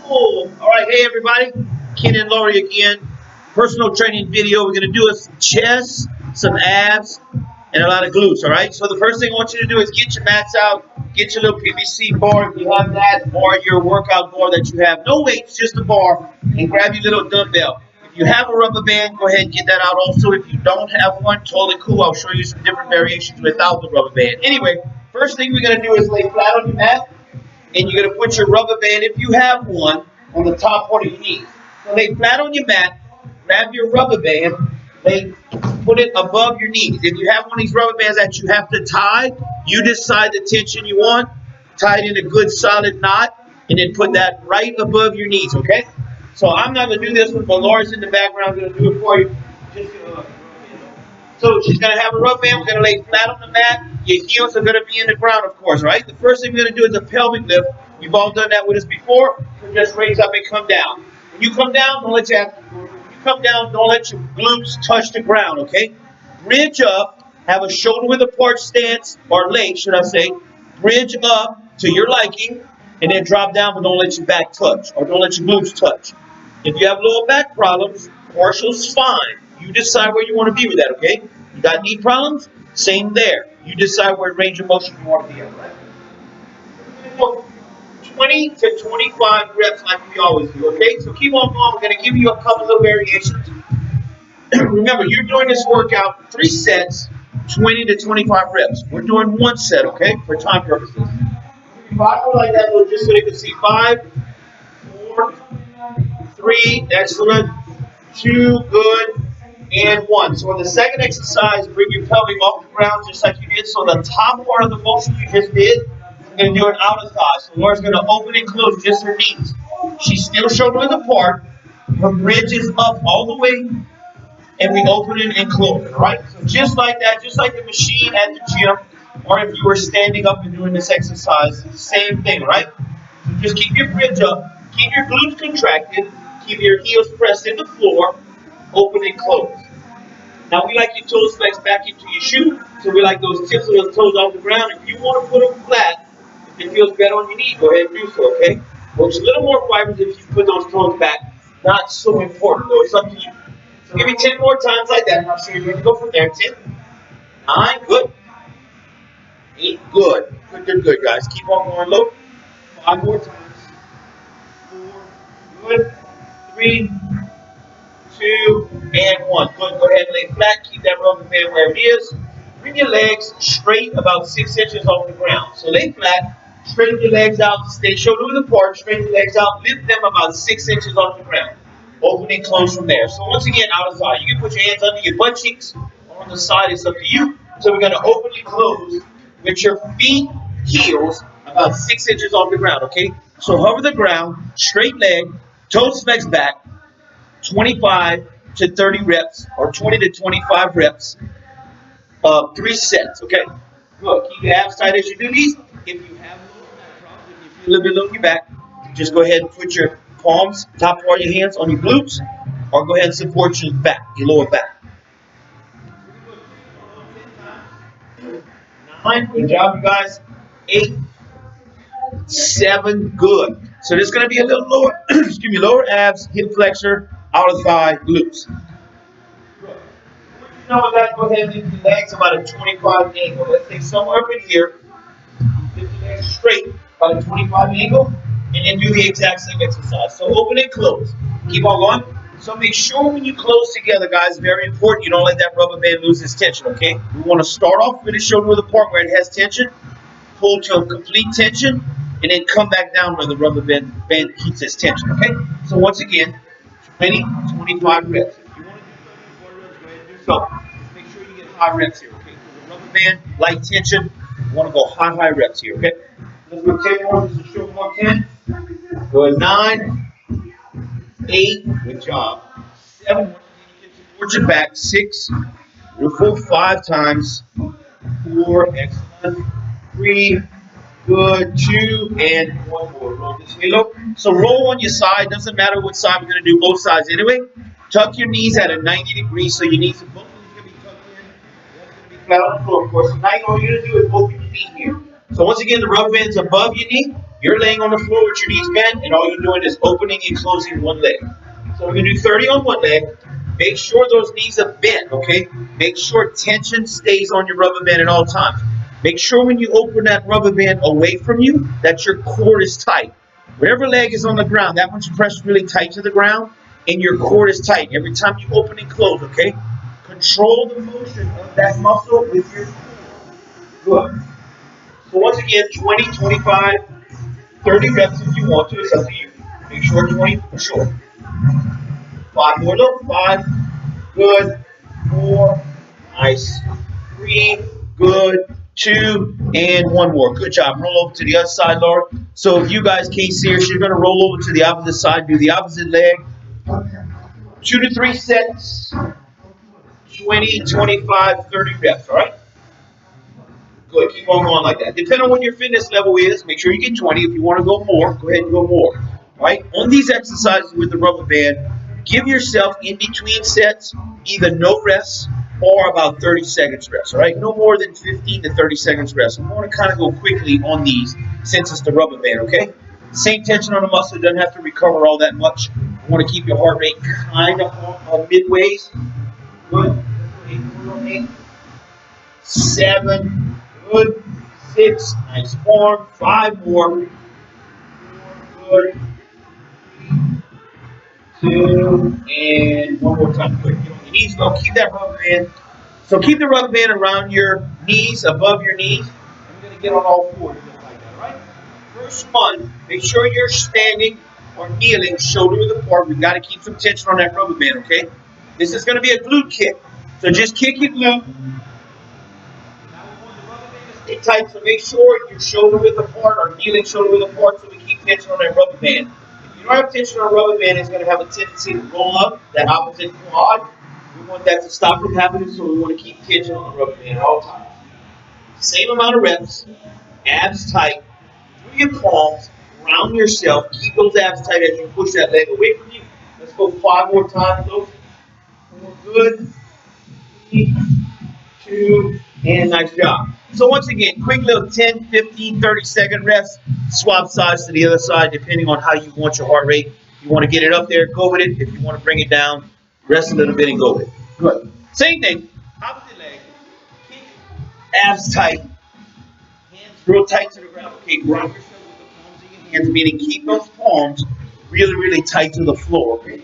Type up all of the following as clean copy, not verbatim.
All right, hey everybody, Ken and Lori again. Personal training video. We're going to do some chest, some abs, and a lot of glutes. All right. So the first thing I want you to do is get your mats out, get your little PVC bar if you have that, or your workout bar that you have. No weights, just a bar, and grab your little dumbbell. If you have a rubber band, go ahead and get that out. Also, if you don't have one, totally cool. I'll show you some different variations without the rubber band. Anyway, first thing we're going to do is lay flat on your mat. And you're going to put your rubber band, if you have one, on the top part of your knees. So lay flat on your mat, grab your rubber band, put it above your knees. If you have one of these rubber bands that you have to tie, you decide the tension you want, tie it in a good solid knot, and then put that right above your knees, okay? So I'm not going to do this one, but Laura's in the background. I'm going to do it for you. So she's going to have a rubber band. We're going to lay flat on the mat. Your heels are going to be in the ground, of course, right? The first thing we're going to do is a pelvic lift. You've all done that with us before. So just raise up and come down. When you come down, don't let your glutes touch the ground, okay? Bridge up. Have a shoulder-width apart stance, or leg, should I say. Bridge up to your liking, and then drop down, but don't let your back touch, or don't let your glutes touch. If you have lower back problems, partial's fine. You decide where you want to be with that, okay? You got knee problems? Same there. You decide where range of motion you want to be at, right? 20 to 25 reps like we always do, okay? So keep on going. We're going to give you a couple of little variations. Remember, you're doing this workout 3 sets, 20 to 25 reps. We're doing 1 set, okay, for time purposes. If I go like that, just so you can see 5, 4, 3, excellent, 2, good, and 1. So in the second exercise, bring your pelvic off the ground just like you did. So the top part of the motion you just did, we're going to do an outer thigh. So Laura's going to open and close just her knees. She's still shoulder width apart. Her bridge is up all the way, and we open it and close it, all right? So just like that, just like the machine at the gym, or if you were standing up and doing this exercise, same thing, right? So just keep your bridge up, keep your glutes contracted, keep your heels pressed in the floor, open and close. Now we like your toes flexed back into your shoe, so we like those tips of those toes off the ground. If you want to put them flat, if it feels better on your knee, go ahead and do so, okay? Works a little more fibers if you put those toes back. Not so important though, it's up to you. So give me 10 more times like that, and I'll show you where to go from there. 10, 9, good. 8, good. Good, guys. Keep on going low. 5 more times. 4, good. 3, 2, and 1. Good. Go ahead and lay flat. Keep that rubber band where it is. Bring your legs straight about 6 inches off the ground. So lay flat. Straighten your legs out. Stay shoulder width apart. Straighten your legs out. Lift them about 6 inches off the ground. Open and close from there. So once again, outer thigh. You can put your hands under your butt cheeks or on the side. It's up to you. So we're going to open and close with your feet, heels, about 6 inches off the ground, okay? So hover the ground, straight leg, toes flexed back, 25 to 30 reps, or 20 to 25 reps, 3 sets, okay? Good. Keep your abs tight as you do these. If you have lower back problems, if you feel a little bit low in your back, just go ahead and put your palms, top part of your hands on your glutes, or go ahead and support your back, your lower back. 9, good job, you guys. 8, 7, good. So there's going to be a little lower, excuse me, lower abs, hip flexor, outer thigh, glutes. Good. Once you know that, go ahead and lift your legs about a 25 angle. Let's say somewhere up in here, lift your legs straight, about a 25 angle, and then do the exact same exercise. So open and close. Keep on going. So make sure when you close together, guys, very important, you don't let that rubber band lose its tension, okay? We want to start off with the shoulder width apart where it has tension, pull to a complete tension, and then come back down where the rubber band keeps its tension, okay? So once again, 20, 25 reps. If you want to do 30 or 40 reps, go ahead and do so. Just make sure you get high reps here, okay? So the rubber band, light tension, you want to go high reps here, okay? Let's go 10 more, just a short more 10. Good, 9, 8, good job. 7, support your back. 6, full 5 times. 4, excellent. 3, good. 2, and 1 more. Roll this halo. So roll on your side. Doesn't matter what side. We're going to do both sides anyway. Tuck your knees at a 90 degrees, so your knees are both going to be tucked in. That's going to be flat on the floor, of course. So now all you're going to do is open your knee here. So once again, the rubber band's above your knee. You're laying on the floor with your knees bent, and all you're doing is opening and closing one leg. So we're gonna do 30 on one leg. Make sure those knees are bent, okay? Make sure tension stays on your rubber band at all times. Make sure when you open that rubber band away from you, that your core is tight. Whatever leg is on the ground, that one's pressed really tight to the ground, and your core is tight every time you open and close, okay? Control the motion of that muscle with your core. Good. So once again, 20, 25, 30 reps if you want to. It's up to you. Make sure 20 for sure. 5 more. Look. 5. Good. 4. Nice. 3. Good. 2. And 1 more. Good job. Roll over to the other side, Laura. So if you guys can't see her, she's going to roll over to the opposite side. Do the opposite leg. 2 to 3 sets. 20, 25, 30 reps. All right? Good. Keep on going like that. Depending on what your fitness level is, make sure you get 20. If you want to go more, go ahead and go more. All right? On these exercises with the rubber band, give yourself in between sets either no rest or about 30 seconds rest. All right? No more than 15 to 30 seconds rest. I want to kind of go quickly on these since it's the rubber band, okay? Same tension on the muscle. It doesn't have to recover all that much. I want to keep your heart rate kind of on midways. Good. 8, 7. Good. 6. Nice form. 5 more. 4. Good. 2. And 1 more time. Good. Get on your knees. Go. Keep that rubber band. So keep the rubber band around your knees, above your knees. And we're going to get on all fours just like that. All right? First one. Make sure you're standing or kneeling, shoulder width apart. We've got to keep some tension on that rubber band, okay? This is going to be a glute kick. So just kick your glute. Stay tight, so make sure your shoulder width apart or kneeling shoulder width apart so we keep tension on that rubber band. If you don't have tension on a rubber band, it's going to have a tendency to roll up that opposite quad. We want that to stop from happening, so we want to keep tension on the rubber band at all times. Same amount of reps, abs tight, through your palms, round yourself, keep those abs tight as you push that leg away from you. Let's go 5 more times, though. 4, good. 3, 2, and nice job. So once again, quick little 10, 15, 30-second rest. Swap sides to the other side depending on how you want your heart rate. If you want to get it up there, go with it. If you want to bring it down, rest a little bit and go with it. Good. Same thing. Opposite leg. Kick. Abs tight. Hands real tight to the ground. Okay, ground yourself with the palms of your hands, meaning keep those palms really, really tight to the floor. Okay.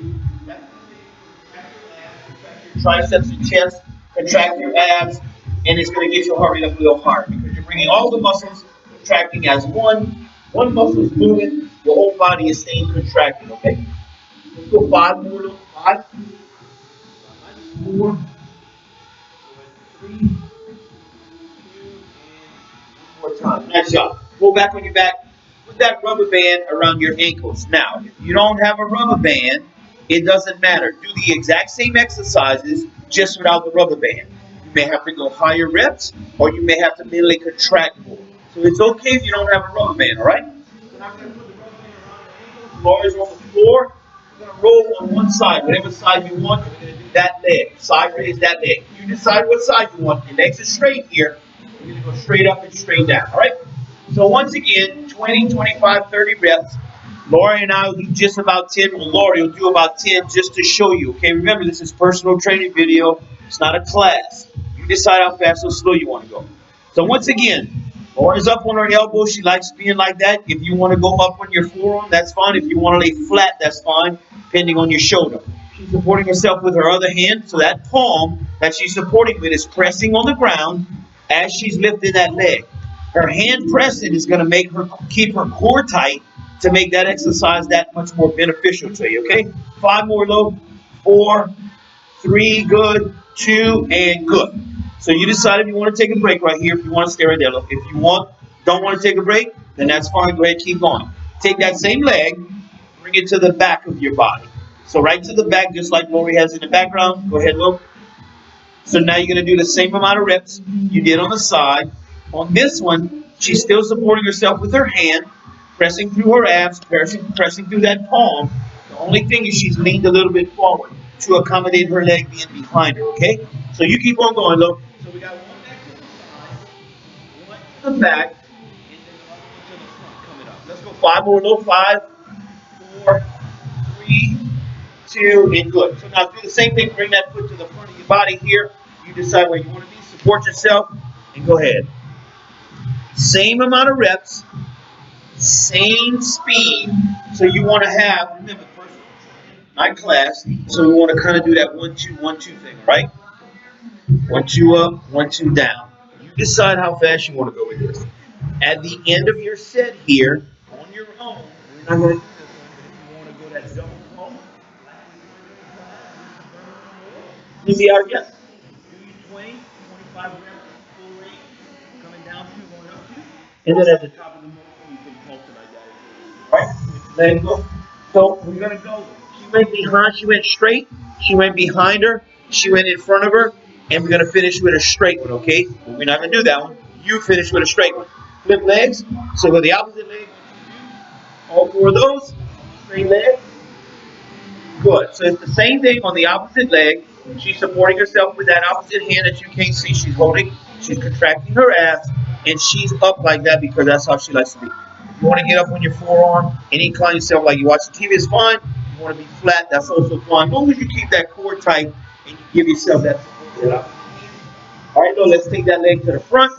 Triceps and chest, contract your abs, and it's going to get your heart rate up real hard because you're bringing all the muscles contracting as one. One muscle is moving, your whole body is staying contracted, okay? Let's go 5 more, 5, 4, 3, 2, and 1 more time. Nice job. Go back on your back. Put that rubber band around your ankles. Now, if you don't have a rubber band, it doesn't matter. Do the exact same exercises just without the rubber band. You may have to go higher reps, or you may have to mentally contract more. So it's okay if you don't have a rubber band, all right? So now we're going to put the rubber band around the ankles. Bar is on the floor. We're going to roll on one side, whatever side you want. We're going to do that leg. Side raise that leg. You decide what side you want. Your legs are straight here. We're going to go straight up and straight down, all right? So once again, 20, 25, 30 reps. Lori and I will do just about 10. Well, Lori will do about 10 just to show you. Okay, remember, this is personal training video. It's not a class. You decide how fast or slow you want to go. So once again, Lori's up on her elbow. She likes being like that. If you want to go up on your forearm, that's fine. If you want to lay flat, that's fine, depending on your shoulder. She's supporting herself with her other hand. So that palm that she's supporting with is pressing on the ground as she's lifting that leg. Her hand pressing is going to make her keep her core tight to make that exercise that much more beneficial to you, okay? 5 more low, 4, 3, good, 2, and good. So you decide if you want to take a break right here, if you want to stay right there. Look, if you don't want to take a break, then that's fine. Go ahead, keep going. Take that same leg, bring it to the back of your body. So right to the back, just like Lori has in the background. Go ahead, look. So now you're going to do the same amount of reps you did on the side. On this one, she's still supporting herself with her hand, pressing through her abs, pressing through that palm. The only thing is she's leaned a little bit forward to accommodate her leg being behind her, okay? So you keep on going, look. So we got one leg to the side, one to the back, 5 more low. 5, 4, 3, 2, and good. So now do the same thing. Bring that foot to the front of your body here. You decide where you want to be. Support yourself, and go ahead. Same amount of reps, same speed. So you want to have, remember, first night class. So we want to kind of do that 1-2, 1-2 thing, right? 1-2 up, 1-2 down. You decide how fast you want to go with this. At the end of your set here, on your own, we're not going to do this one, but if you want to go that double pump, you see out again. Do you 20, 25 reps, full rate, coming down to, going up to, and then at the top of the motion, you can pulse it like that. Right? Let it go. So we're going to go. She went behind, she went straight, she went behind her, she went in front of her, and we're going to finish with a straight one, okay? But we're not going to do that one. You finish with a straight one. Flip legs. So with the opposite leg, all 4 of those, straight legs. Good. So it's the same thing on the opposite leg. She's supporting herself with that opposite hand that you can't see. She's holding, she's contracting her abs, and she's up like that because that's how she likes to be. You want to get up on your forearm and incline yourself like you watch the TV is fine. You want to be flat, that's also fine. As long as you keep that core tight and you give yourself that support. All right, now let's take that leg to the front.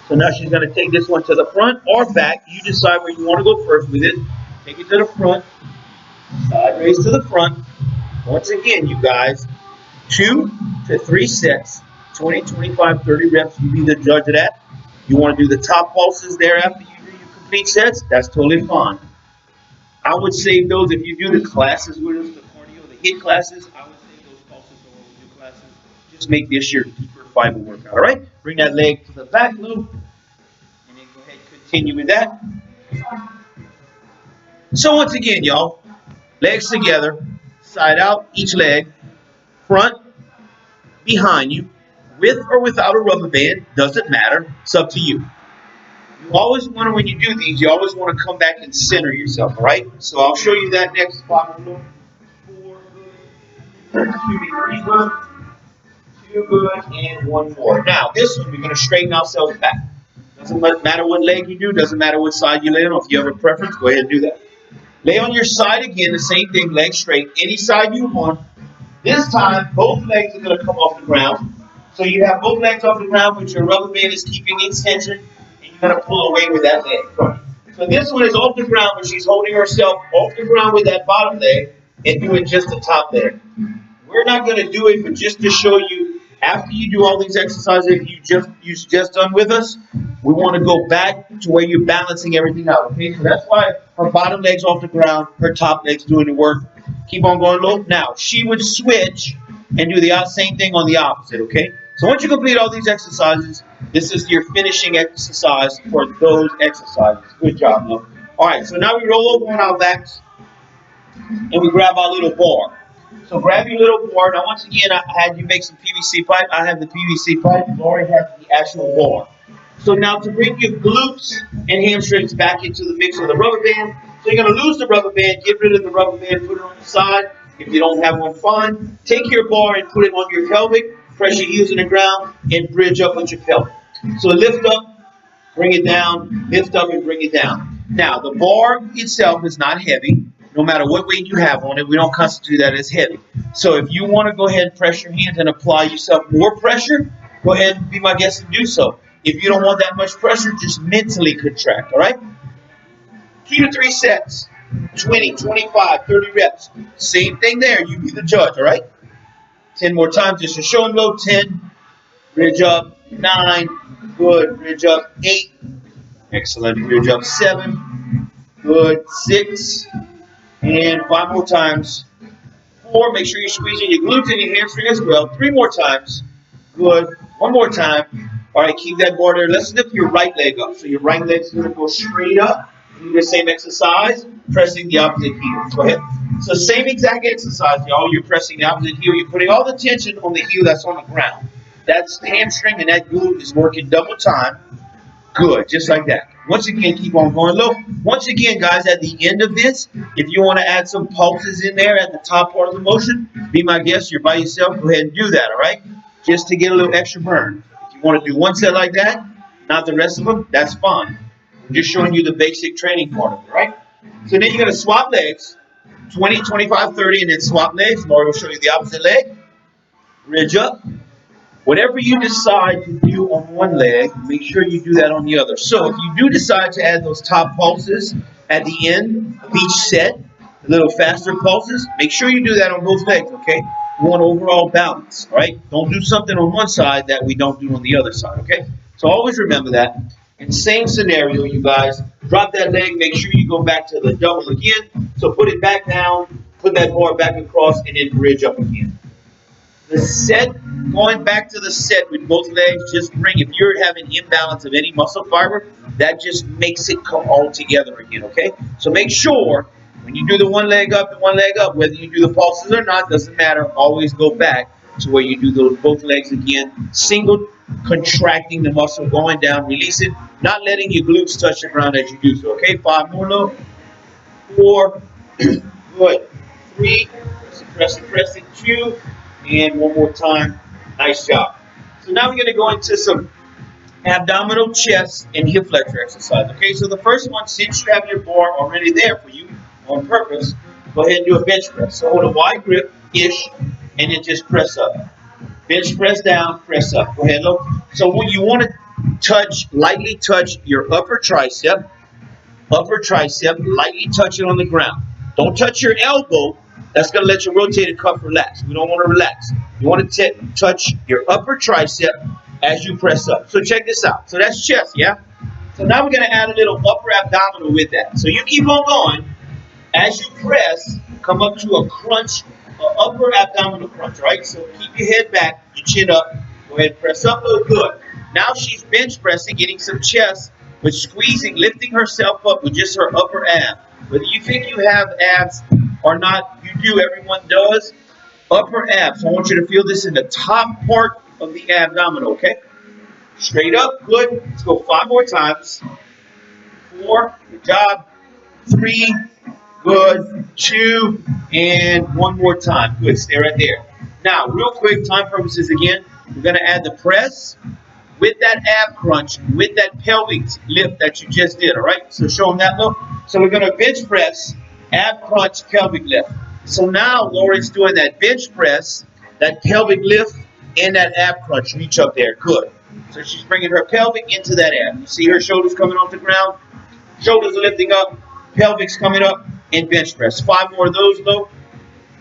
So now she's going to take this one to the front or back. You decide where you want to go first with it. Take it to the front. Side raise to the front. Once again, you guys, 2 to 3 sets, 20, 25, 30 reps. You be the judge of that. You want to do the top pulses there after you do your complete sets. That's totally fine. I would save those if you do the classes with us, the cardio, the HIIT classes. I would save those pulses for when we do classes. Just make this your deeper fiber workout. All right? Bring that leg to the back loop. And then go ahead and continue with that. So once again, y'all, legs together, side out, each leg, front, behind you, with or without a rubber band, doesn't matter. It's up to you. You always want to, when you do these, you always want to come back and center yourself, all right? So I'll show you that next. 5 good, 4 good, 3 good, 2 good, and 1 more. Now, this one, we're going to straighten ourselves back. Doesn't matter what leg you do, doesn't matter what side you lay on. If you have a preference, go ahead and do that. Lay on your side again, the same thing, legs straight, any side you want. This time, both legs are going to come off the ground. So you have both legs off the ground, but your rubber band is keeping its tension, and you're going to pull away with that leg. So this one is off the ground, but she's holding herself off the ground with that bottom leg and doing just the top leg. We're not going to do it, but just to show you, after you do all these exercises you just done with us, we want to go back to where you're balancing everything out. Okay, so that's why her bottom leg's off the ground, her top leg's doing the work. Keep on going low. Now, she would switch and do the same thing on the opposite, okay? So once you complete all these exercises, this is your finishing exercise for those exercises. Good job, love. All right, so now we roll over on our backs, and we grab our little bar. So grab your little bar. Now, once again, I had you make some PVC pipe. I have the PVC pipe. Lori has the actual bar. So now to bring your glutes and hamstrings back into the mix of the rubber band, so you're going to lose the rubber band, get rid of the rubber band, put it on the side. If you don't have one, fine. Take your bar and put it on your pelvic, press your heels in the ground, and bridge up with your pelvic. So lift up, bring it down, lift up, and bring it down. Now, the bar itself is not heavy. No matter what weight you have on it, we don't constitute that as heavy. So if you want to go ahead and press your hands and apply yourself more pressure, go ahead and be my guest and do so. If you don't want that much pressure, just mentally contract, all right? 2 to 3 sets, 20, 25, 30 reps. Same thing there. You be the judge, all right? 10 more times just to show and go. 10, bridge up, 9, good, bridge up, 8, excellent, bridge up, 7, good, 6, and 5 more times. 4, make sure you're squeezing your glutes and your hamstring as well. 3 more times, good, 1 more time. All right, keep that bar there. Let's lift your right leg up. So your right leg's going to go straight up. Do the same exercise, pressing the opposite heel. Go ahead. So same exact exercise, y'all. You're pressing the opposite heel. You're putting all the tension on the heel that's on the ground. That's the hamstring, and that glute is working double time. Good, just like that. Once again, keep on going low. Once again, guys, at the end of this, if you want to add some pulses in there at the top part of the motion, be my guest. You're by yourself. Go ahead and do that, all right? Just to get a little extra burn. If you want to do one set like that, not the rest of them, that's fine. I'm just showing you the basic training part of it, right? So then you're going to swap legs, 20, 25, 30, and then swap legs. Lori will show you the opposite leg. Ridge up. Whatever you decide to do on one leg, make sure you do that on the other. So if you do decide to add those top pulses at the end of each set, a little faster pulses, make sure you do that on both legs, okay? We want overall balance, all right? Don't do something on one side that we don't do on the other side, okay? So always remember that. And same scenario, you guys. Drop that leg, make sure you go back to the double again. So put it back down, put that bar back across, and then bridge up again. The set, going back to the set with both legs, just bring, if you're having imbalance of any muscle fiber, that just makes it come all together again, okay? So make sure when you do the one leg up, whether you do the pulses or not, doesn't matter, always go back to where you do those both legs again. Single, contracting the muscle, going down, releasing, not letting your glutes touch the ground as you do so, okay? 5 more low, 4, good, 3, press it, 2, and one more time. Nice job. So now we're going to go into some abdominal, chest, and hip flexor exercise. Okay, so the first one, since you have your bar already there for you on purpose, go ahead and do a bench press. So hold a wide grip-ish, and then just press up. Bench press down, press up. Go ahead, look. So when you want to lightly touch your upper tricep, lightly touch it on the ground. Don't touch your elbow. That's going to let your rotator cuff relax. We don't want to relax. You want to touch your upper tricep as you press up. So check this out. So that's chest, yeah? So now we're going to add a little upper abdominal with that. So you keep on going. As you press, come up to a crunch, upper abdominal crunch, right? So keep your head back, your chin up. Go ahead and press up. Oh, good. Now she's bench pressing, getting some chest, but squeezing, lifting herself up with just her upper ab. Whether you think you have abs or not, you do, everyone does. Upper abs. So I want you to feel this in the top part of the abdominal, okay? Straight up, good. Let's go 5 more times. 4, good job. 3, good. 2, and one more time. Good, stay right there. Now, real quick, time purposes again, we're going to add the press with that ab crunch, with that pelvic lift that you just did, all right? So show them that look. So we're going to bench press, ab crunch, pelvic lift. So now Laura's doing that bench press, that pelvic lift, and that ab crunch. Reach up there. Good. So she's bringing her pelvic into that ab. You see her shoulders coming off the ground, shoulders are lifting up, pelvic's coming up, and bench press. 5 more of those low.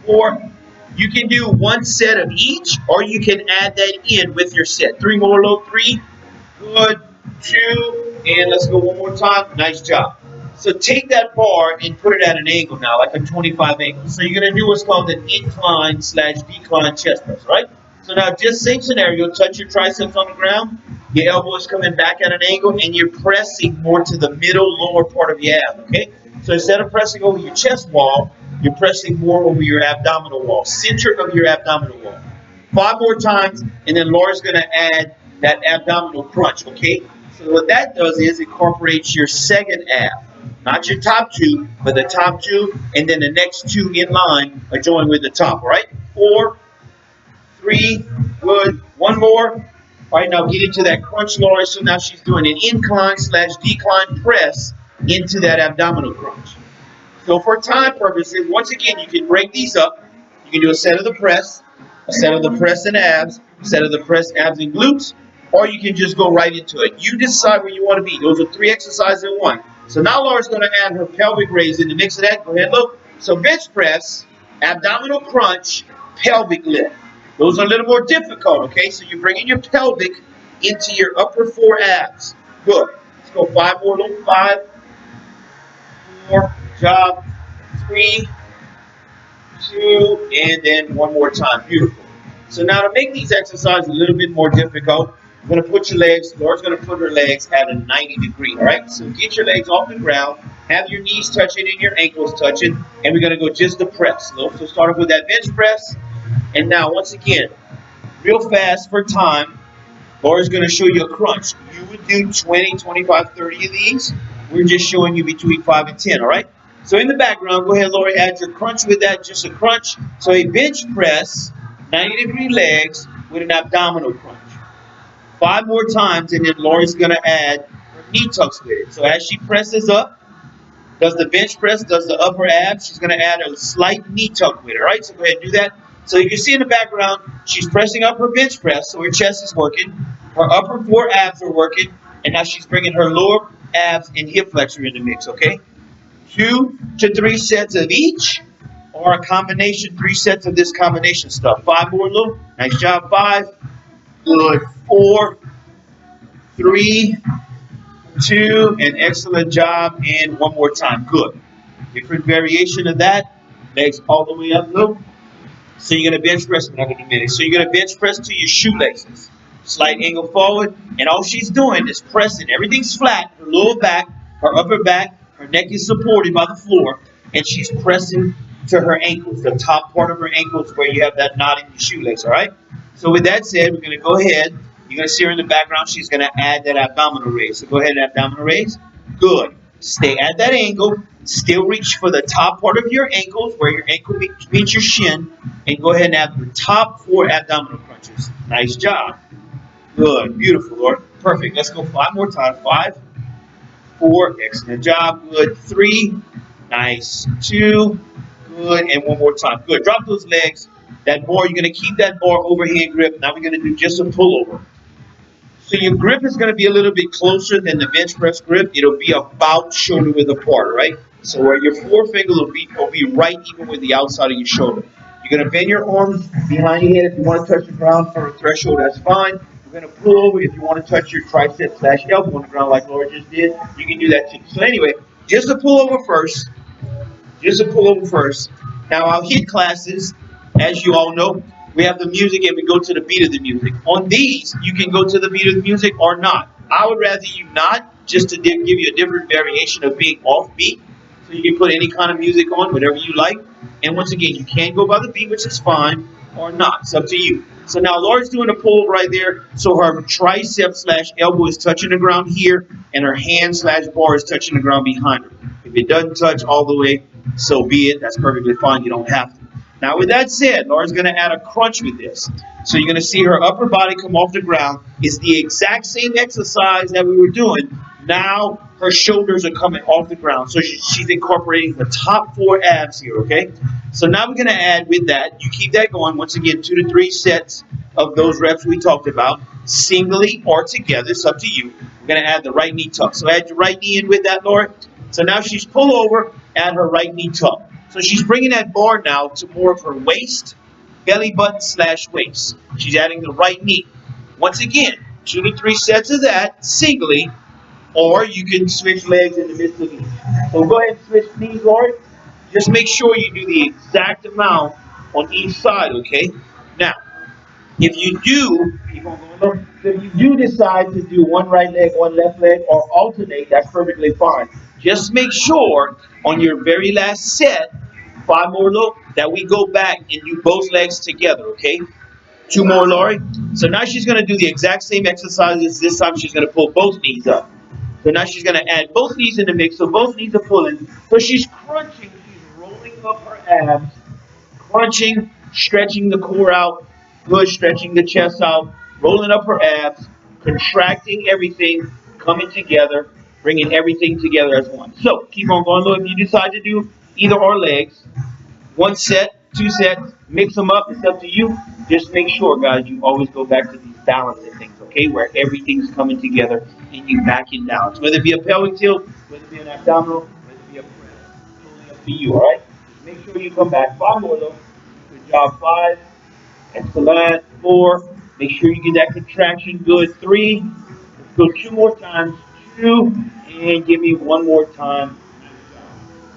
4. You can do one set of each, or you can add that in with your set. 3 more low. 3. Good. 2. And let's go one more time. Nice job. So take that bar and put it at an angle now, like a 25 angle. So you're going to do what's called an incline/decline chest press, right? So now just same scenario, touch your triceps on the ground, your elbow is coming back at an angle, and you're pressing more to the middle lower part of your ab, okay? So instead of pressing over your chest wall, you're pressing more over your abdominal wall, center of your abdominal wall. 5 more times, and then Laura's going to add that abdominal crunch, okay? So what that does is incorporates your second ab. Not your top 2, but the top 2, and then the next 2 in line are joined with the top, all right? 4, 3, good. 1 more. All right, now get into that crunch, Laura. So now she's doing an incline/decline press into that abdominal crunch. So for time purposes, once again, you can break these up. You can do a set of the press, a set of the press and abs, a set of the press, abs, and glutes, or you can just go right into it. You decide where you want to be. Those are 3 exercises in one. So now Laura's going to add her pelvic raise in the mix of that. Go ahead, look. So bench press, abdominal crunch, pelvic lift. Those are a little more difficult, okay? So you're bringing your pelvic into your upper 4 abs. Good. Let's go 5 more, look. 5, 4, job. 3, 2, and then one more time. Beautiful. So now to make these exercises a little bit more difficult, you're going to put your legs, Laura's going to put her legs at a 90 degree, all right? So get your legs off the ground, have your knees touching and your ankles touching, and we're going to go just the press. So start off with that bench press, and now once again, real fast for time, Laura's going to show you a crunch. You would do 20, 25, 30 of these. We're just showing you between 5 and 10, all right? So in the background, go ahead, Laura, add your crunch with that, just a crunch. So a bench press, 90 degree legs with an abdominal crunch. 5 more times, and then Laura's going to add her knee tucks with it. So as she presses up, does the bench press, does the upper abs, she's going to add a slight knee tuck with it, all right? So go ahead and do that. So you can see in the background, she's pressing up her bench press, so her chest is working, her upper four abs are working, and now she's bringing her lower abs and hip flexor in the mix, okay? 2 to 3 sets of each, or a combination, 3 sets of this combination stuff. 5 more, Lou. Nice job. 5. Good. 4, 3, 2, and excellent job. And one more time. Good. Different variation of that. Legs all the way up, Lou. So you're going to bench press, we're not going to minute. So you're going to bench press to your shoelaces. Slight angle forward, and all she's doing is pressing. Everything's flat. Her lower back, her upper back, her neck is supported by the floor, and she's pressing to her ankles, the top part of her ankles where you have that knot in your shoelace, all right? So with that said, we're going to go ahead. You're going to see her in the background. She's going to add that abdominal raise. So go ahead and abdominal raise. Good. Stay at that angle. Still reach for the top part of your ankles where your ankle meets your shin, and go ahead and have the top 4 abdominal crunches. Nice job. Good. Beautiful, Lord. Perfect. Let's go 5 more times. 5, 4. Excellent job. Good. 3. Nice. 2. Good. And one more time. Good. Drop those legs. That bar, you're going to keep that bar overhand grip. Now we're going to do just a pullover. So your grip is going to be a little bit closer than the bench press grip. It'll be about shoulder width apart, right? So where your forefinger will be right even with the outside of your shoulder. You're going to bend your arms behind your head. If you want to touch the ground for a threshold, that's fine. We're going to pull over. If you want to touch your tricep / elbow on the ground like Laura just did, you can do that too. So anyway, just a pull over first. Just a pull over first. Now our HIIT classes, as you all know, we have the music and we go to the beat of the music. On these, you can go to the beat of the music or not. I would rather you not, just to give you a different variation of being off beat. So you can put any kind of music on, whatever you like. And once again, you can go by the beat, which is fine, or not. It's up to you. So now Laura's doing a pull right there. So her tricep / elbow is touching the ground here, and her hand / bar is touching the ground behind her. If it doesn't touch all the way, so be it. That's perfectly fine. You don't have to. Now, with that said, Laura's going to add a crunch with this. So you're going to see her upper body come off the ground. It's the exact same exercise that we were doing. Now her shoulders are coming off the ground. So she's incorporating the top 4 abs here, okay? So now we're going to add with that. You keep that going. Once again, 2 to 3 sets of those reps we talked about, singly or together. It's up to you. We're going to add the right knee tuck. So add your right knee in with that, Laura. So now she's pull over, add her right knee tuck. So she's bringing that bar now to more of her waist, belly button / waist. She's adding the right knee. Once again, 2 to 3 sets of that singly, or you can switch legs in the midst of each. So go ahead and switch knees, Lori. Just make sure you do the exact amount on each side, okay? Now, if you do decide to do one right leg, one left leg, or alternate, that's perfectly fine. Just make sure on your very last set, 5 more, look, that we go back and do both legs together, okay? 2 more, Lori. So now she's going to do the exact same exercises. This time she's going to pull both knees up. So now she's going to add both knees in the mix. So both knees are pulling. So she's crunching. She's rolling up her abs, crunching, stretching the core out, good, stretching the chest out, rolling up her abs, contracting everything, coming together, bringing everything together as one. So keep on going, Lord. If you decide to do either or legs, 1 set, 2 sets, mix them up. It's up to you. Just make sure, guys, you always go back to these balancing things, okay, where everything's coming together and you back in balance. Whether it be a pelvic tilt, whether it be an abdominal, whether it be a press, totally up to you, all right? Just make sure you come back. 5 more, though. Good job. 5. Excellent. 4. Make sure you get that contraction. Good. 3. Let's go 2 more times. 2. And give me 1 more time.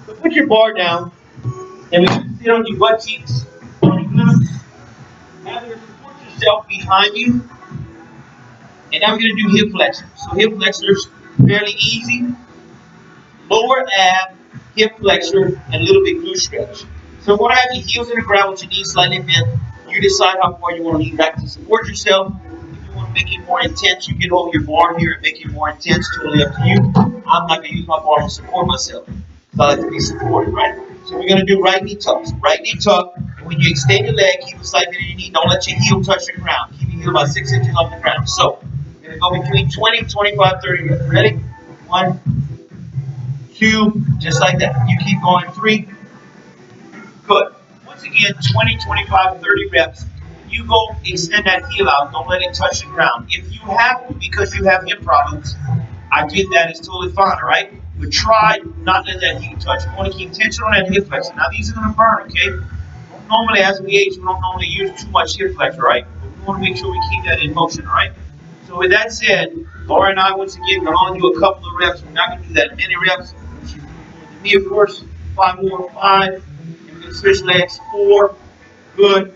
So put your bar down. And we can sit on your butt cheeks, on your glutes. Now you're going to support yourself behind you. And now we're going to do hip flexors. So hip flexors, fairly easy. Lower ab, hip flexor, and a little bit glute stretch. So what I have your heels in the ground with your knees slightly bent. You decide how far you want to lean back to support yourself. If you want to make it more intense, you can hold your bar here and make it more intense. Totally up to you. I'm not going to use my bar to support myself. So I like to be supported, right? So we're going to do right knee tucks. Right knee tuck. And when you extend your leg, keep it slightly to your knee. Don't let your heel touch the ground. Keep your heel about 6 inches off the ground. So we're going to go between 20, 25, 30 reps. Ready? 1, 2, just like that. You keep going. 3, good. Once again, 20, 25, 30 reps. You go extend that heel out. Don't let it touch the ground. If you have to because you have hip problems, I get that. It's totally fine, all right? But try not let that heel touch. You want to keep tension on that hip flexor. Now, these are going to burn, okay? Normally, as we age, we don't normally use too much hip flexor, right? But we want to make sure we keep that in motion, all right? So with that said, Laura and I, once again, going to only do a couple of reps. We're not going to do that many reps. Me, of course, 5 more, 5. And we're going to switch legs, 4. Good.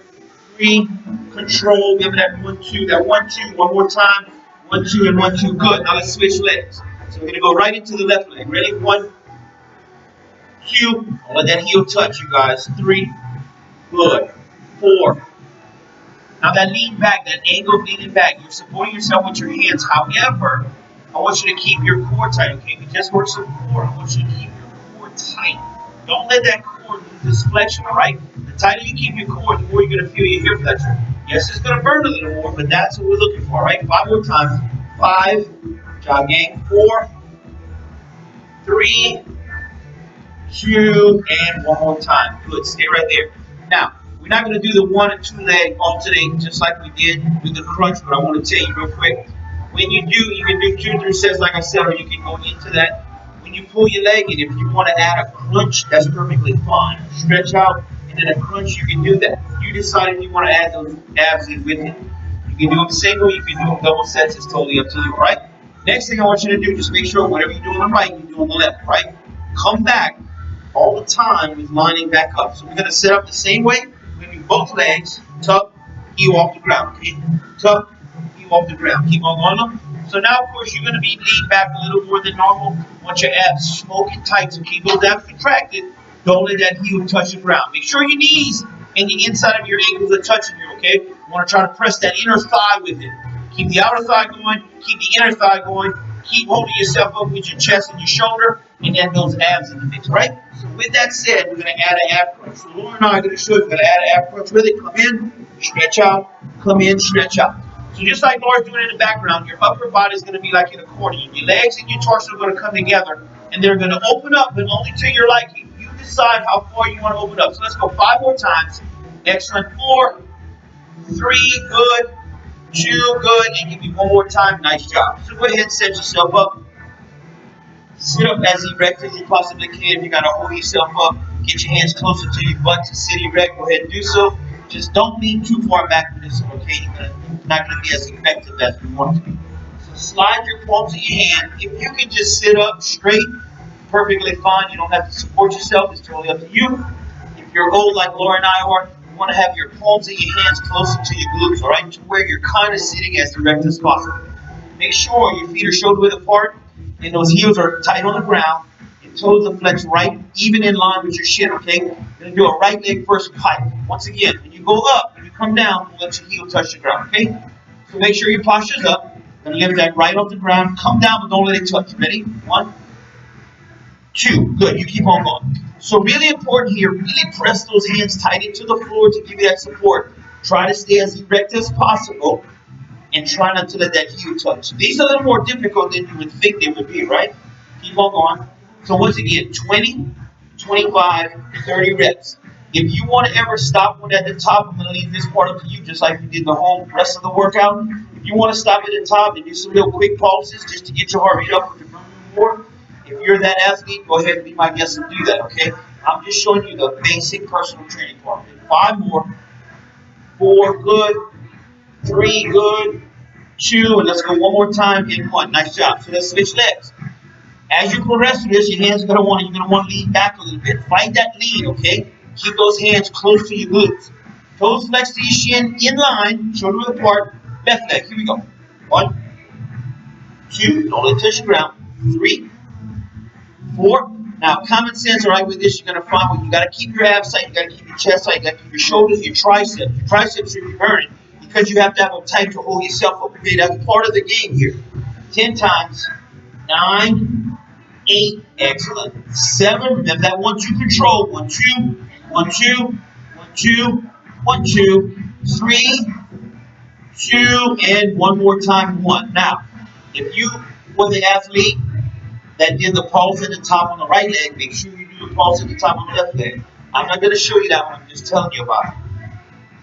3. Control. Remember that 1, 2. That 1, 2. One more time. 1, 2, and 1, 2. Good. Now let's switch legs. So we're going to go right into the left leg. Ready? 1, 2. Don't let that heel touch, you guys. 3. Good. 4. Now that lean back, that angle of leaning back, you're supporting yourself with your hands. However, I want you to keep your core tight, okay? We just worked some core. I want you to keep your core tight. Don't let that core lose this flexion, all right? The tighter you keep your core, the more you're going to feel your hip flexor. Yes, it's going to burn a little more, but that's what we're looking for, all right? 5 more times. 5. Jog gang. 4. 3. 2. And one more time. Good. Stay right there. Now, we're not going to do the 1 and 2 leg alternate just like we did with the crunch, but I want to tell you real quick. When you do, you can do 2 or 3 sets like I said, or you can go into that. When you pull your leg in, if you want to add a crunch, that's perfectly fine. Stretch out and then a crunch, you can do that. You decide if you want to add those abs in with it. You can do them single, you can do them double sets. It's totally up to you, all right? Next thing I want you to do, just make sure whatever you do on the right, you do on the left, right? Come back all the time with lining back up. So we're going to set up the same way. We're going to do both legs, tuck, heel off the ground. Okay? Tuck, heel off the ground. Keep on going. So now, of course, you're going to be leaned back a little more than normal. Want your abs smoking tight, so keep those abs contracted. Don't let that heel touch the ground. Make sure your knees and the inside of your ankles are touching you, okay? You want to try to press that inner thigh with it. Keep the outer thigh going. Keep the inner thigh going. Keep holding yourself up with your chest and your shoulder, and then those abs in the mix, right? So with that said, we're going to add an ab crunch. So Laura and I are going to show you we're going to add an ab crunch with it. Come in, stretch out, come in, stretch out. So just like Laura's doing in the background, your upper body is going to be like an accordion. Your legs and your torso are going to come together, and they're going to open up, but only to your liking. You decide how far you want to open up. So let's go 5 more times. Excellent. 4, 3, good. 2, good. And give me one more time. Nice job. So go ahead and set yourself up. Sit up as erect as you possibly can. If you got to hold yourself up, get your hands closer to your butt to sit erect. Go ahead and do so. Just don't lean too far back for this one, okay? You're not going to be as effective as we want to be. So slide your palms in your hand. If you can just sit up straight, perfectly fine. You don't have to support yourself. It's totally up to you. If you're old like Laura and I are, you want to have your palms in your hands closer to your glutes, all right? To where you're kind of sitting as erect as possible. Make sure your feet are shoulder width apart and those heels are tight on the ground. Your toes are flexed right, even in line with your shin, okay? You're going to do a right leg first pike. Once again, when you go up, when you come down, let your heel touch the ground, okay? So make sure your posture's up. You're going to lift that right off the ground. Come down, but don't let it touch. Ready? 1, 2. Good. You keep on going. So really important here, really press those hands tight into the floor to give you that support. Try to stay as erect as possible and try not to let that heel touch. These are a little more difficult than you would think they would be, right? Keep on going. So once again, 20, 25, 30 reps. If you want to ever stop one at the top, I'm going to leave this part up to you, just like you did the whole rest of the workout. If you want to stop at the top and do some real quick pauses just to get your heart rate up with your more, if you're that athlete, go ahead and be my guest and do that, okay? I'm just showing you the basic personal training part. 5 more. 4, good. 3, good. 2, and let's go one more time in 1. Nice job. So let's switch legs. As you progress through this, your hands are you're gonna want to lean back a little bit. Fight that lean, okay? Keep those hands close to your glutes. Toes flexed to your shin, in line, shoulder width apart. Left leg. Here we go. 1, 2. Don't let it touch the ground. 3, 4. Now, common sense, all right, with this, you're going to find you got to keep your abs tight, you got to keep your chest tight, you got to keep your shoulders, your triceps. Your triceps should be burning because you have to have them tight to hold yourself up. Okay, that's part of the game here. 10 times. 9, 8, excellent. 7, remember that 1, 2 control. 1, 2, 1, 2, 1, 2, 1, 2, 3, 2, and one more time, 1. Now, if you were the athlete, that did the pulse at the top on the right leg, make sure you do the pulse at the top on the left leg. I'm not going to show you that one. I'm just telling you about it.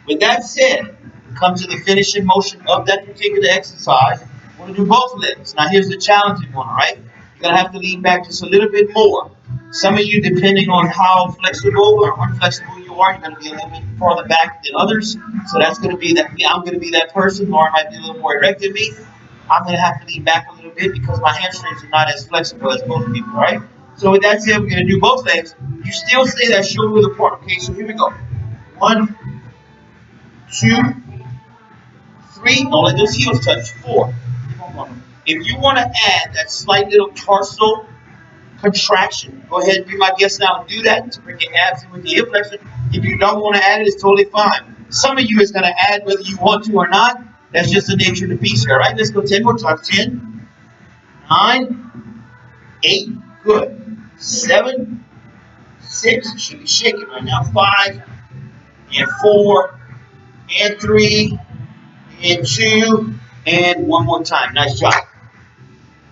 With that said, come to the finishing motion of that particular exercise. We're going to do both legs. Now, here's the challenging one, all right? You're going to have to lean back just a little bit more. Some of you, depending on how flexible or unflexible you are, you're going to be a little bit farther back than others. So that's going to be that. I'm going to be that person. Lauren might be a little more erect than me. I'm going to have to lean back a little bit because my hamstrings are not as flexible as most people, all right? So with that said, we're going to do both legs. You still stay that shoulder width apart, okay? So here we go. 1, 2, 3. Don't let those heels touch. 4. If you want to add that slight little tarsal contraction, go ahead and be my guest now and do that to bring your abs in with your hip flexor. If you don't want to add it, it's totally fine. Some of you is going to add whether you want to or not. That's just the nature of the beast here. All right, let's go 10 more times. 10, 9, 8. Good. 7, 6. You should be shaking right now. 5, and 4, and 3, and 2, and one more time. Nice job.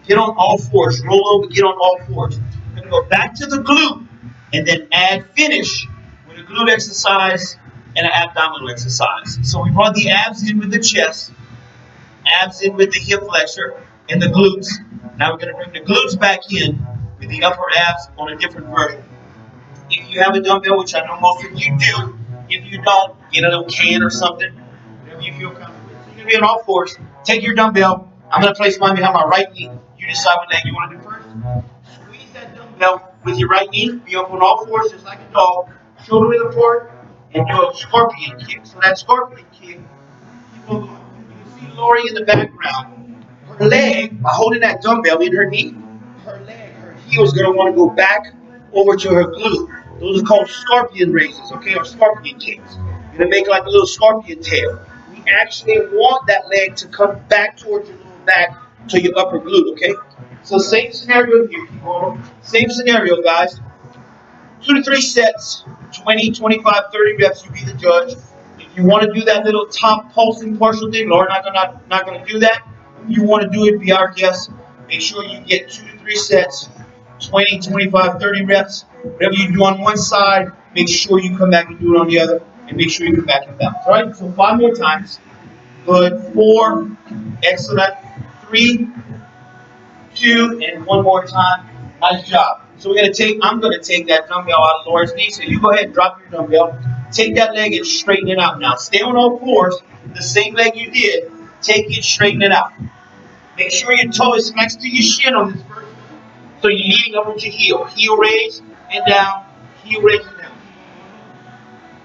Get on all fours. Roll over, get on all fours. We're going to go back to the glute and then add finish with a glute exercise and an abdominal exercise. So we brought the abs in with the chest, abs in with the hip flexor and the glutes. Now we're going to bring the glutes back in with the upper abs on a different version. If you have a dumbbell, which I know most of you do, if you don't, get a little can or something, whatever you feel comfortable with. So you're going to be on all fours. Take your dumbbell. I'm going to place mine behind my right knee. You decide what leg you want to do first. Squeeze that dumbbell with your right knee. Be up on all fours just like a dog. Shoulder width apart. And do a scorpion kick. So that scorpion kick, keep on going. You can see Lori in the background. Her leg, by holding that dumbbell in her knee, her leg, her heel is going to want to go back over to her glute. Those are called scorpion raises, okay, or scorpion kicks. You're going to make like a little scorpion tail. We actually want that leg to come back towards your lower back to your upper glute, okay? So same scenario here, keep going. Same scenario, guys. 2 to 3 sets, 20, 25, 30 reps, you be the judge. If you want to do that little top pulsing partial thing, Lord, not going to do that. If you want to do it, be our guest. Make sure you get 2 to 3 sets, 20, 25, 30 reps. Whatever you do on one side, make sure you come back and do it on the other, and make sure you come back and bounce. All right, so 5 more times. Good. 4. Excellent. 3, 2, and 1 more time. Nice job. So I'm going to take that dumbbell out of Laura's knee. So you go ahead and drop your dumbbell. Take that leg and straighten it out. Now stay on all fours. The same leg you did. Take it, straighten it out. Make sure your toe is next to your shin on this first one. So you're leading up with your heel. Heel raise and down. Heel raise and down.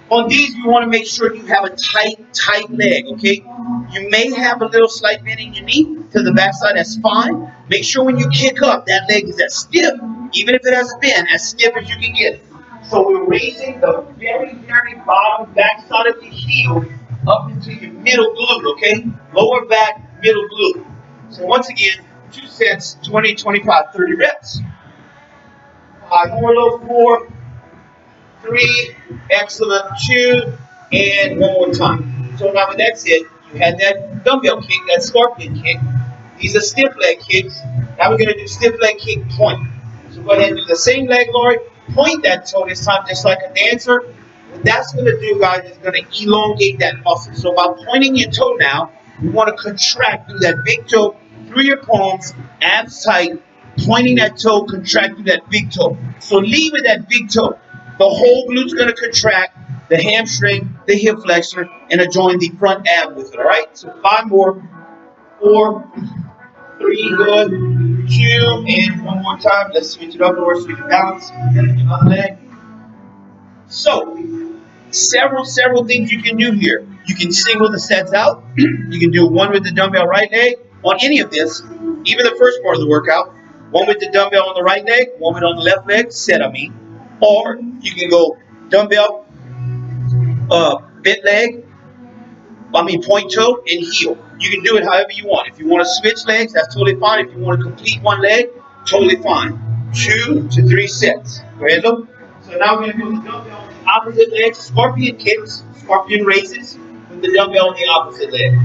On these, you want to make sure you have a tight leg, okay? You may have a little slight bend in your knee to the backside, that's fine. Make sure when you kick up, that leg is as stiff, even if it has a bend, as stiff as you can get it. So we're raising the very, very bottom backside of your heel up into your middle glute, okay? Lower back, middle glute. So once again, 2 sets, 20, 25, 30 reps. 5 more, low 4. 3, excellent, 2, and 1 more time. So now with that said, you had that dumbbell kick, that scorpion kick. These are stiff leg kicks. Now we're going to do stiff leg kick point. So go ahead and do the same leg, Lori. Point that toe this time just like a dancer. What that's going to do, guys, is going to elongate that muscle. So by pointing your toe now, you want to contract through that big toe, through your palms, abs tight, pointing that toe, contract through that big toe. So lead with that big toe. The whole glute's going to contract, the hamstring, the hip flexor, and join the front ab with it, all right? So 5 more. 4, 3, good. 2, and 1 more time. Let's switch it up, Lord, so we can balance. Another leg. So, several things you can do here. You can single the sets out. You can do one with the dumbbell right leg on any of this, even the first part of the workout. One with the dumbbell on the right leg, one with on the left leg, set I mean. Or you can go dumbbell, bent leg, point toe, and heel. You can do it however you want. If you want to switch legs, that's totally fine. If you want to complete one leg, totally fine. 2 to 3 sets. Go ahead, look. So now we're going to go to the dumbbell on the opposite leg, scorpion kicks, scorpion raises, with the dumbbell on the opposite leg.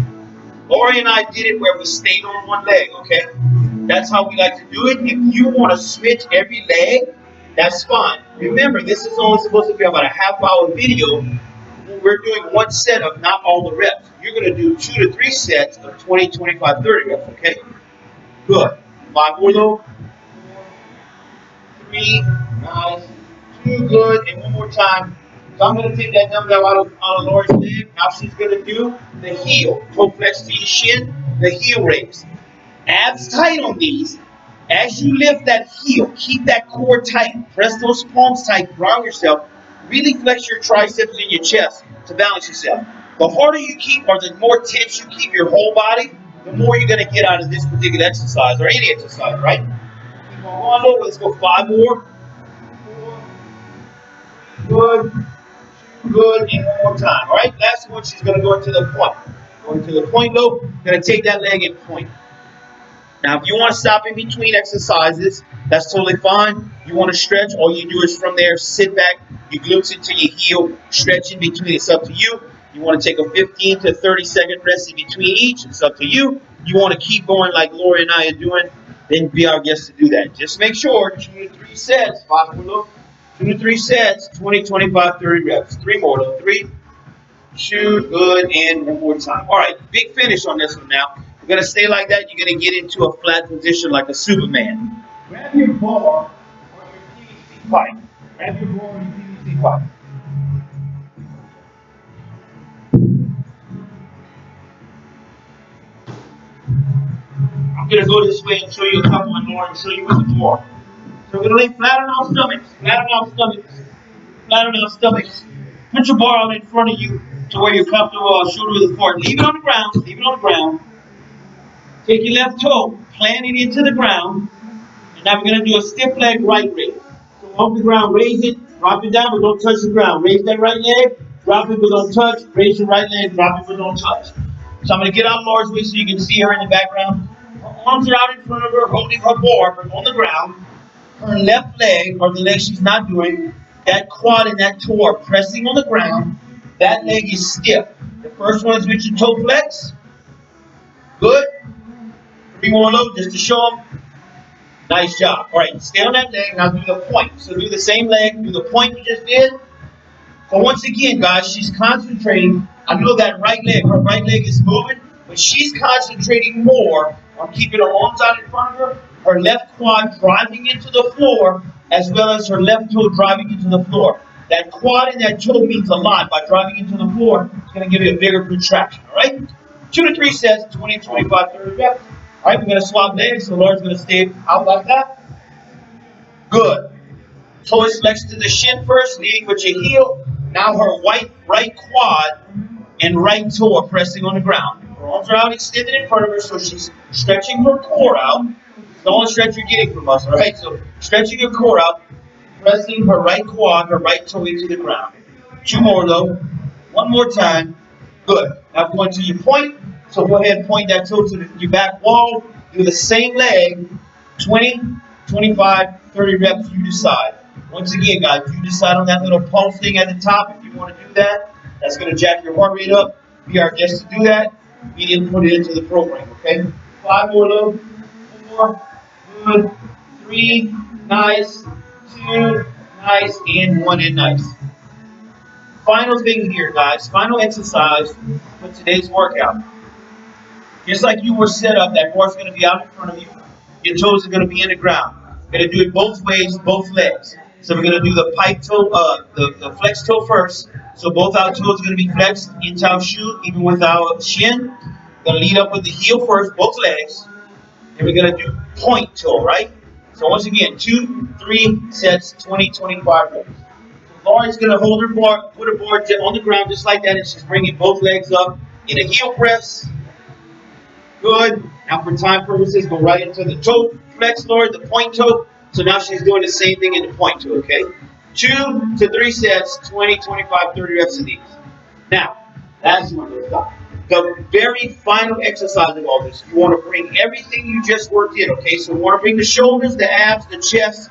Lori and I did it where we stayed on one leg, okay? That's how we like to do it. If you want to switch every leg, that's fine. Remember, this is only supposed to be about a half-hour video. We're doing one set of not all the reps. You're going to do 2 to 3 sets of 20, 25, 30 reps, okay? Good. 5 more though. 3, nice. 2, good. And one more time. So I'm going to take that dumbbell out of Laura's leg. Now she's going to do the heel. Toe flex to your shin, the heel raise. Abs tight on these. As you lift that heel, keep that core tight. Press those palms tight. Ground yourself. Really flex your triceps in your chest to balance yourself. The harder you keep or the more tense you keep your whole body, the more you're going to get out of this particular exercise or any exercise, right? Keep on going. Let's go 5 more. 4, good, good, and one more time. All right, last one, she's going to go into the point. Going to the point low, going to take that leg and point. Now, if you want to stop in between exercises, that's totally fine. You want to stretch, all you do is from there, sit back, you glutes into your heel, stretch in between. It's up to you. You want to take a 15 to 30-second rest in between each. It's up to you. You want to keep going like Lori and I are doing, then be our guest to do that. Just make sure 2 to 3 sets, 2 to 3 sets, 20, 25, 30 reps. 3 more though. 3, 2, good, and one more time. All right, big finish on this one now. We're going to stay like that. You're going to get into a flat position like a Superman. Grab your bar or your PVC pipe. Grab your bar or your PVC pipe. I'm going to go this way and show you a couple and more and show you what the bar. So we're going to lay flat on our stomachs. Flat on our stomachs. Flat on our stomachs. Put your bar out in front of you to where you're comfortable, shoulder width apart. Leave it on the ground. Leave it on the ground. Take your left toe, plant it into the ground, and now we're going to do a stiff leg right raise. So off the ground, raise it, drop it down, but don't touch the ground. Raise that right leg, drop it, but don't touch. Raise your right leg, drop it, but don't touch. So I'm going to get out Laura's way so you can see her in the background. Her arms are out in front of her, holding her bar, but on the ground. Her left leg, or the leg she's not doing, that quad and that toe are pressing on the ground. That leg is stiff. The first one is with your toe flex. Good. 3 more low just to show them. Nice job. All right, stay on that leg. Now do the point. So do the same leg. Do the point you just did. So once again, guys, she's concentrating. I know that right leg, her right leg is moving, but she's concentrating more on keeping her arms out in front of her left quad driving into the floor, as well as her left toe driving into the floor. That quad and that toe means a lot. By driving into the floor, it's going to give you a bigger contraction. All right? 2 to 3 sets, 20, 25, 30 reps. All right, we're going to swap legs, so Laura's going to stay out like that. Good. Toe is flexed to the shin first, leading with your heel. Now her right quad and right toe are pressing on the ground. Her arms are out extended in front of her, so she's stretching her core out. It's the only stretch you're getting from us, all right? So stretching your core out, pressing her right quad, her right toe into the ground. 2 more though. 1 more time. Good. Now going to your point. So go ahead and point that toe to your back wall. Do the same leg. 20, 25, 30 reps, you decide. Once again, guys, you decide on that little pulse thing at the top. If you want to do that, that's going to jack your heart rate up. Be our guest to do that. We didn't put it into the program, okay? 5 more low. 4, good. 3, nice. 2, nice. And 1, and nice. Final thing here, guys. Final exercise for today's workout. Just like you were set up, that bar's going to be out in front of you. Your toes are going to be in the ground. We're going to do it both ways, both legs. So we're going to do the pipe toe, the flex toe first. So both our toes are going to be flexed into our shoe, even with our shin. We're going to lead up with the heel first, both legs. And we're going to do point toe, right? So once again, 2, 3 sets, 20, 25 reps. Laura's going to hold her bar, put her bar on the ground just like that, and she's bringing both legs up in a heel press. Good. Now for time purposes, go right into the toe flex, Laura, the point toe. So now she's doing the same thing in the point toe, okay? 2 to 3 sets, 20, 25, 30 reps of these. Now, that's one we're done. The very final exercise of all this, you want to bring everything you just worked in, okay? So you want to bring the shoulders, the abs, the chest,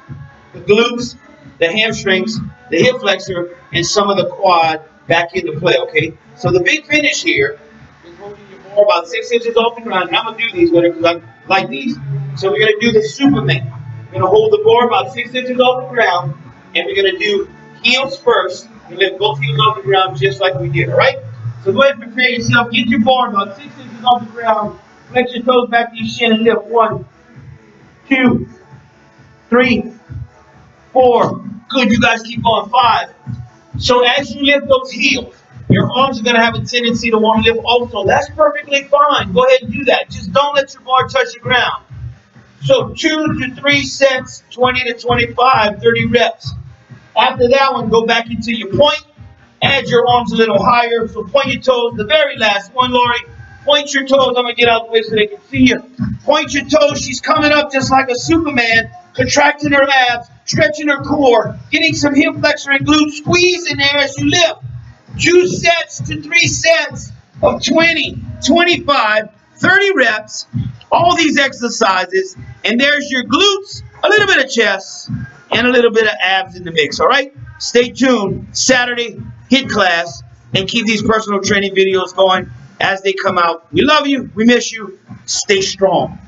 the glutes, the hamstrings, the hip flexor, and some of the quad back into play, okay? So the big finish here is holding your bar about 6 inches off the ground. And I'm going to do these with it because I like these. So we're going to do the Superman. We're going to hold the bar about 6 inches off the ground, and we're going to do heels first. We lift both heels off the ground just like we did, all right? So go ahead and prepare yourself. Get your bar about 6 inches off the ground. Flex your toes back to your shin and lift. 1, 2, 3, 4. Good, you guys keep going. 5. So as you lift those heels, your arms are going to have a tendency to want to lift also. That's perfectly fine. Go ahead and do that. Just don't let your bar touch the ground. So 2 to 3 sets, 20 to 25, 30 reps. After that one, go back into your point. Add your arms a little higher. So point your toes. The very last one, Lori. Point your toes. I'm going to get out the way so they can see you. Point your toes. She's coming up just like a Superman, contracting her abs, stretching her core, getting some hip flexor and glute squeeze in there as you lift. 2 sets to 3 sets of 20, 25, 30 reps. All these exercises. And there's your glutes, a little bit of chest, and a little bit of abs in the mix, all right? Stay tuned. Saturday, HIIT class, and keep these personal training videos going as they come out. We love you. We miss you. Stay strong.